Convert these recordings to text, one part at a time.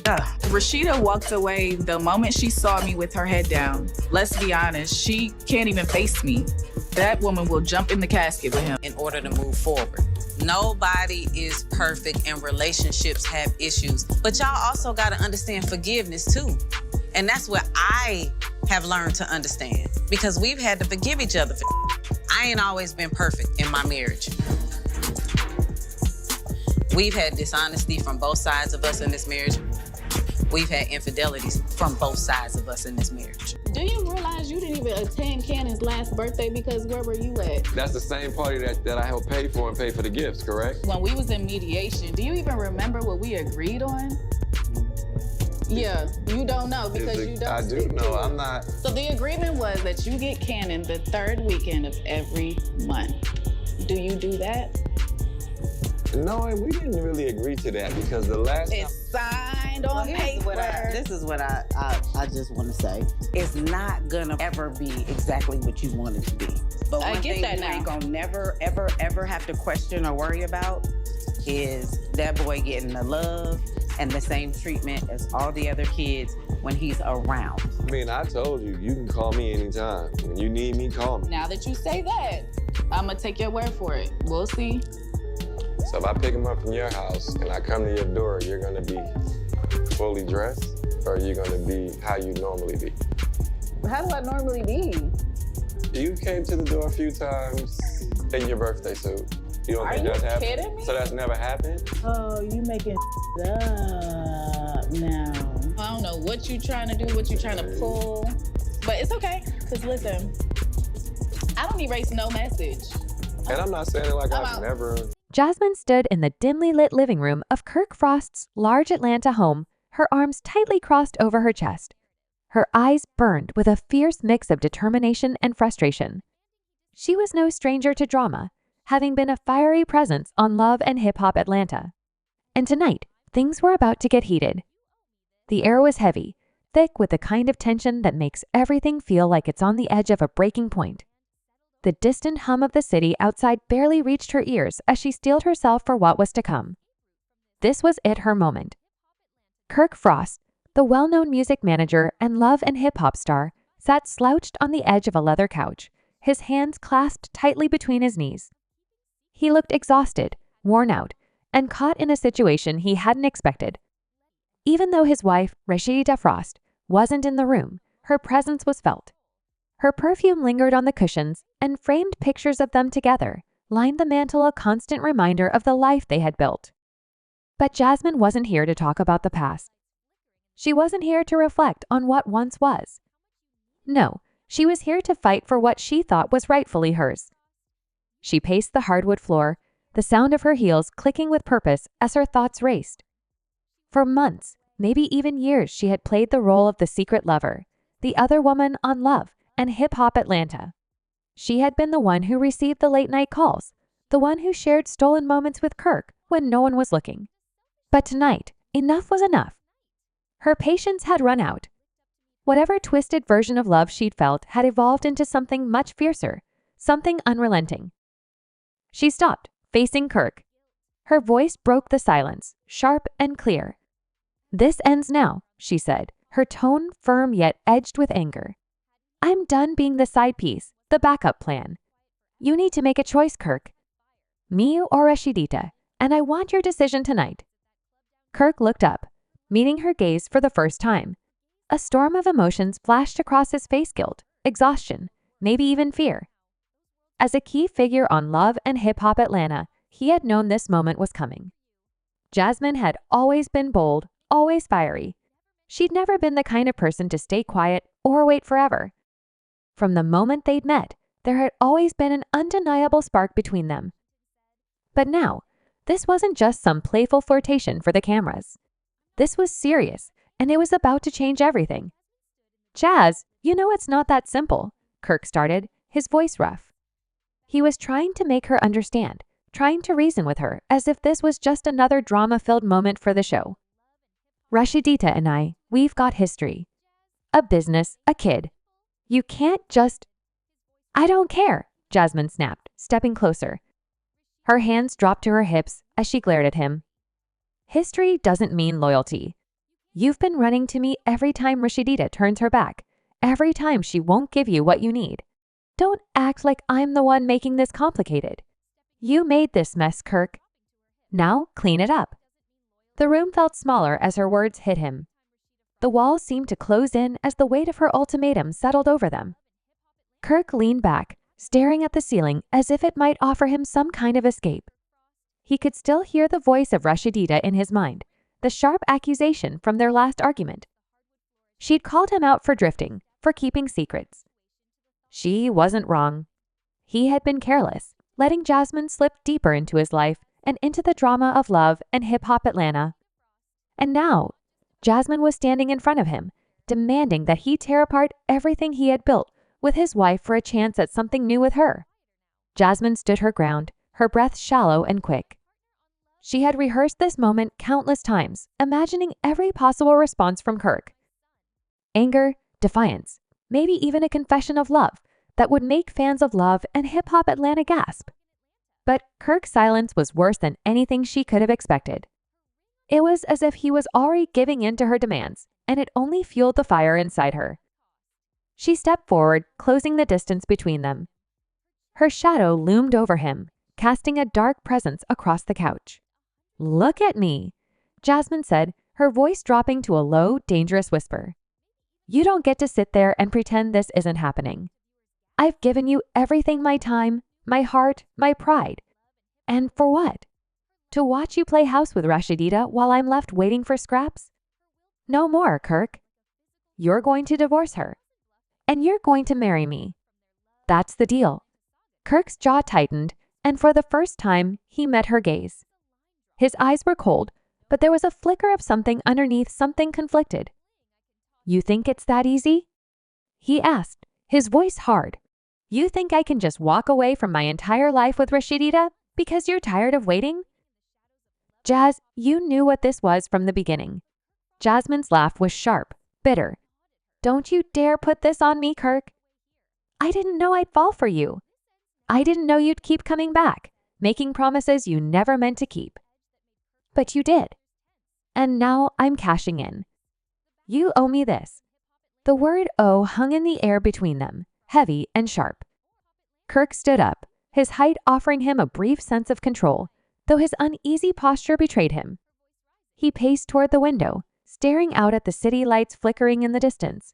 Rasheeda walked away the moment she saw me with her head down. Let's be honest, she can't even face me. That woman will jump in the casket with him. In order to move forward. Nobody is perfect and relationships have issues. But y'all also got to understand forgiveness too. And that's what I have learned to understand. Because we've had to forgive each other for I ain't always been perfect in my marriage. We've had dishonesty from both sides of us in this marriage. We've had infidelities from both sides of us in this marriage. Do you realize you didn't even attend Cannon's last birthday because where were you at? That's the same party that I helped pay for and pay for the gifts, correct? When we was in mediation, do you even remember what we agreed on? Yeah, you don't know because you don't. I do know, I'm not. So the agreement was that you get Cannon the third weekend of every month. Do you do that? No, we didn't really agree to that because the last time... It's signed on paper. This is what I just want to say. It's not gonna ever be exactly what you want it to be. But one thing you ain't gonna never, ever, ever have to question or worry about is that boy getting the love and the same treatment as all the other kids when he's around. I mean, I told you, you can call me anytime. When you need me, call me. Now that you say that, I'm gonna take your word for it. We'll see. So if I pick him up from your house and I come to your door, you're gonna be fully dressed or you're gonna be how you normally be? How do I normally be? You came to the door a few times in your birthday suit. You don't think that's happened? Are you kidding me? So that's never happened? Oh, you making up now. I don't know what you trying to do, what you trying to pull, but it's okay, because listen, I don't erase no message. And I'm not saying it like I've never... Jasmine stood in the dimly lit living room of Kirk Frost's large Atlanta home, her arms tightly crossed over her chest. Her eyes burned with a fierce mix of determination and frustration. She was no stranger to drama, having been a fiery presence on Love and Hip Hop Atlanta. And tonight, things were about to get heated. The air was heavy, thick with the kind of tension that makes everything feel like it's on the edge of a breaking point. The distant hum of the city outside barely reached her ears as she steeled herself for what was to come. This was her moment. Kirk Frost, the well-known music manager and Love and Hip Hop star, sat slouched on the edge of a leather couch, his hands clasped tightly between his knees. He looked exhausted, worn out, and caught in a situation he hadn't expected. Even though his wife, Rasheeda Frost, wasn't in the room, her presence was felt. Her perfume lingered on the cushions, and framed pictures of them together lined the mantel, a constant reminder of the life they had built. But Jasmine wasn't here to talk about the past. She wasn't here to reflect on what once was. No, she was here to fight for what she thought was rightfully hers. She paced the hardwood floor, the sound of her heels clicking with purpose as her thoughts raced. For months, maybe even years, she had played the role of the secret lover, the other woman on Love and Hip Hop Atlanta. She had been the one who received the late-night calls, the one who shared stolen moments with Kirk when no one was looking. But tonight, enough was enough. Her patience had run out. Whatever twisted version of love she'd felt had evolved into something much fiercer, something unrelenting. She stopped, facing Kirk. Her voice broke the silence, sharp and clear. "This ends now," she said, her tone firm yet edged with anger. "I'm done being the side piece, the backup plan. You need to make a choice, Kirk. Me or Rasheeda, and I want your decision tonight." Kirk looked up, meeting her gaze for the first time. A storm of emotions flashed across his face: guilt, exhaustion, maybe even fear. As a key figure on Love and Hip Hop Atlanta, he had known this moment was coming. Jasmine had always been bold, always fiery. She'd never been the kind of person to stay quiet or wait forever. From the moment they'd met, there had always been an undeniable spark between them. But now, this wasn't just some playful flirtation for the cameras. This was serious, and it was about to change everything. "Jazz, you know it's not that simple," Kirk started, his voice rough. He was trying to make her understand, trying to reason with her as if this was just another drama-filled moment for the show. "Rasheeda and we've got history. A business, a kid. You can't just..." "I don't care," Jasmine snapped, stepping closer. Her hands dropped to her hips as she glared at him. "History doesn't mean loyalty. You've been running to me every time Rasheeda turns her back, every time she won't give you what you need. Don't act like I'm the one making this complicated. You made this mess, Kirk. Now clean it up." The room felt smaller as her words hit him. The walls seemed to close in as the weight of her ultimatum settled over them. Kirk leaned back, staring at the ceiling as if it might offer him some kind of escape. He could still hear the voice of Rasheeda in his mind, the sharp accusation from their last argument. She'd called him out for drifting, for keeping secrets. She wasn't wrong. He had been careless, letting Jasmine slip deeper into his life and into the drama of love and hip-hop Atlanta. And now, Jasmine was standing in front of him, demanding that he tear apart everything he had built with his wife for a chance at something new with her. Jasmine stood her ground, her breath shallow and quick. She had rehearsed this moment countless times, imagining every possible response from Kirk. Anger, defiance, maybe even a confession of love that would make fans of love and hip-hop Atlanta gasp. But Kirk's silence was worse than anything she could have expected. It was as if he was already giving in to her demands, and it only fueled the fire inside her. She stepped forward, closing the distance between them. Her shadow loomed over him, casting a dark presence across the couch. "Look at me," Jasmine said, her voice dropping to a low, dangerous whisper. "You don't get to sit there and pretend this isn't happening. I've given you everything, my time, my heart, my pride. And for what? To watch you play house with Rasheeda while I'm left waiting for scraps? No more, Kirk. You're going to divorce her. And you're going to marry me. That's the deal." Kirk's jaw tightened, and for the first time, he met her gaze. His eyes were cold, but there was a flicker of something underneath, something conflicted. "You think it's that easy?" he asked, his voice hard. "You think I can just walk away from my entire life with Rasheeda because you're tired of waiting?" "Jazz, you knew what this was from the beginning." Jasmine's laugh was sharp, bitter. "Don't you dare put this on me, Kirk. I didn't know I'd fall for you. I didn't know you'd keep coming back, making promises you never meant to keep. But you did. And now I'm cashing in. You owe me this." The word owe hung in the air between them, heavy and sharp. Kirk stood up, his height offering him a brief sense of control, though his uneasy posture betrayed him. He paced toward the window, staring out at the city lights flickering in the distance.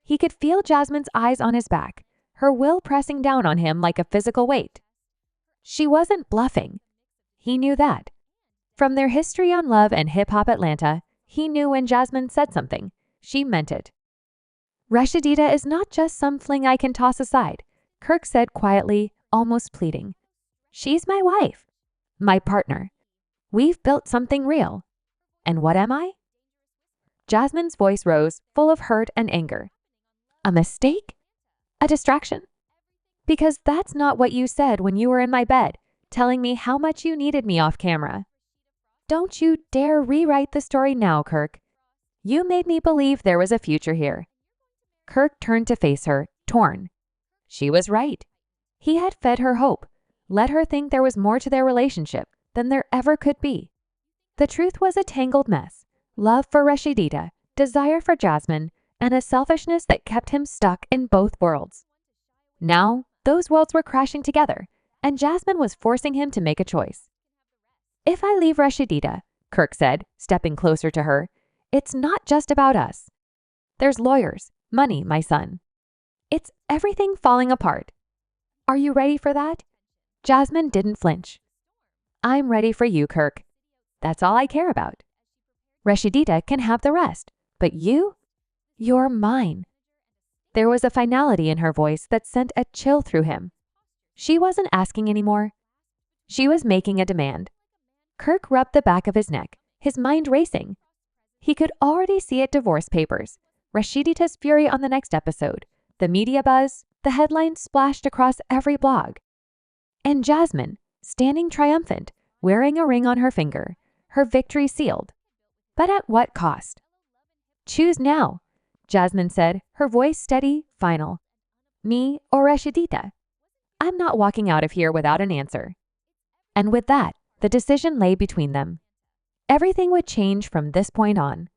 He could feel Jasmine's eyes on his back, her will pressing down on him like a physical weight. She wasn't bluffing. He knew that. From their history on love and hip-hop Atlanta, he knew when Jasmine said something, she meant it. "Rasheeda is not just some fling I can toss aside," Kirk said quietly, almost pleading. "She's my wife, my partner. We've built something real. And what am I?" Jasmine's voice rose, full of hurt and anger. "A mistake? A distraction? Because that's not what you said when you were in my bed, telling me how much you needed me off camera. Don't you dare rewrite the story now, Kirk. You made me believe there was a future here." Kirk turned to face her, torn. She was right. He had fed her hope, let her think there was more to their relationship than there ever could be. The truth was a tangled mess: love for Rasheeda, desire for Jasmine, and a selfishness that kept him stuck in both worlds. Now, those worlds were crashing together, and Jasmine was forcing him to make a choice. "If I leave Rasheeda," Kirk said, stepping closer to her, "it's not just about us. There's lawyers, money, my son. It's everything falling apart. Are you ready for that?" Jasmine didn't flinch. "I'm ready for you, Kirk. That's all I care about. Rasheeda can have the rest, but you're mine." There was a finality in her voice that sent a chill through him. She wasn't asking anymore. She was making a demand. Kirk rubbed the back of his neck, his mind racing. He could already see it: divorce papers, Rasheeda's fury on the next episode, the media buzz, the headlines splashed across every blog. And Jasmine, standing triumphant, wearing a ring on her finger, her victory sealed. But at what cost? "Choose now," Jasmine said, her voice steady, final. "Me or Rasheeda? I'm not walking out of here without an answer." And with that, the decision lay between them. Everything would change from this point on.